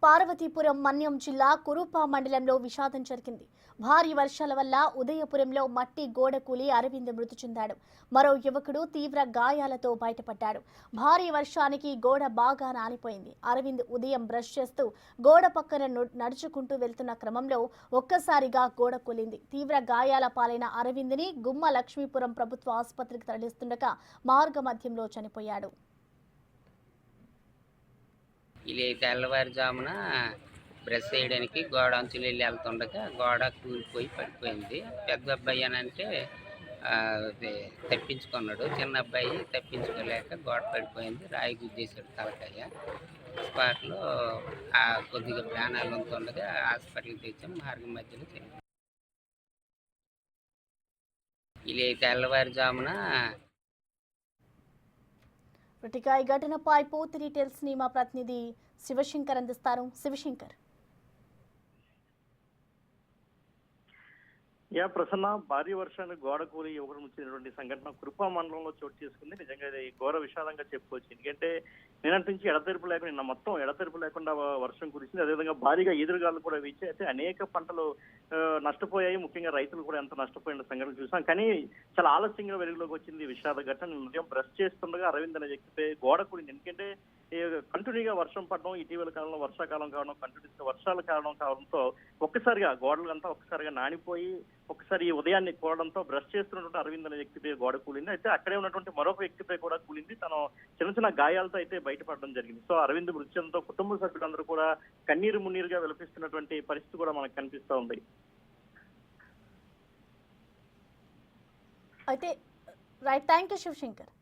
పార్వతీపురం మన్యం జిల్లా కురుపా మండలంలో విషాదం జరిగింది. భారీ వర్షాల వల్ల ఉదయపురంలో మట్టి గోడ కూలి అరవింద్ మృతి చెందాడు. మరో యువకుడు తీవ్ర గాయాలతో బయటపడ్డాడు. భారీ వర్షానికి గోడ బాగా నానిపోయింది. అరవింద్ ఉదయం బ్రష్ చేస్తూ గోడ పక్కన నడుచుకుంటూ వెళ్తున్న క్రమంలో ఒక్కసారిగా గోడ కూలింది. తీవ్ర గాయాల పాలైన అరవింద్ని గుమ్మ లక్ష్మీపురం ప్రభుత్వ ఆసుపత్రికి తరలిస్తుండగా మార్గ మధ్యంలో చనిపోయాడు. వీళ్ళు తెల్లవారుజామున బ్రష్ చేయడానికి గోడ అంచులు వెళ్ళి వెళ్తుండగా గోడ కూలిపోయి పడిపోయింది. పెద్ద అబ్బాయి అని అంటే తప్పించుకున్నాడు. చిన్న అబ్బాయి తప్పించుకోలేక గోడ పడిపోయింది. రాయి గుద్దేశాడు తలకాయ. స్పాట్లో కొద్దిగా ప్రాణాలు ఉంటుండగా హాస్పిటల్కి తెచ్చాం. మార్గం మధ్యలో చనిపోయింది. వీళ్ళు తెల్లవారుజామున ఇక ఈ ఘటనపై పూర్తి డీటెయిల్స్ ని మా ప్రతినిధి శివశంకర్ అందిస్తారు. శివశంకర్. ప్రసన్న, భారీ వర్షానికి గోడ కూలి యువకుడు వచ్చినటువంటి సంఘటన కురుపా మండలంలో చోటు చేసుకుంది. నిజంగా ఇది ఘోర విషాదంగా చెప్పుకోవచ్చు. ఎందుకంటే నిన్నటి నుంచి ఎడతెరిపి లేకుండా నిన్న మొత్తం ఎడతెరిపి లేకుండా వర్షం కురిసింది. అదేవిధంగా భారీగా ఎదురుగాలు కూడా వీచి అయితే అనేక పంటలు నష్టపోయాయి. ముఖ్యంగా రైతులు కూడా ఎంత నష్టపోయిన సంఘటన చూసాం. కానీ చాలా ఆలస్యంగా వెలుగులోకి వచ్చింది విషాద ఘటన. ఉదయం బ్రష్ చేస్తుండగా అరవింద్ అనే వ్యక్తిపై గోడ కూలింది. ఎందుకంటే కంటిన్యూగా వర్షం పడడం, ఇటీవల కాలంలో వర్షాకాలం కావడం, కంటిన్యూస్గా వర్షాలు కావడంతో ఒక్కసారిగా గోడలు అంతా ఒక్కసారిగా నానిపోయి ఒకసారి ఉదయాన్నే కూడడంతో బ్రష్ చేస్తున్నటువంటి అరవింద్ అనే వ్యక్తిపై గోడ కూలింది. అయితే అక్కడే ఉన్నటువంటి మరొక వ్యక్తిపై కూడా కూలింది. తను చిన్న చిన్న గాయాలతో అయితే బయటపడడం జరిగింది. సో అరవింద్ మృతి చెందడంతో కుటుంబ సభ్యులందరూ కూడా కన్నీరు మున్నీరుగా విలపిస్తున్నటువంటి పరిస్థితి కూడా మనకు కనిపిస్తూ ఉంది. అయితే రైట్, థ్యాంక్ యూ శివశంకర్.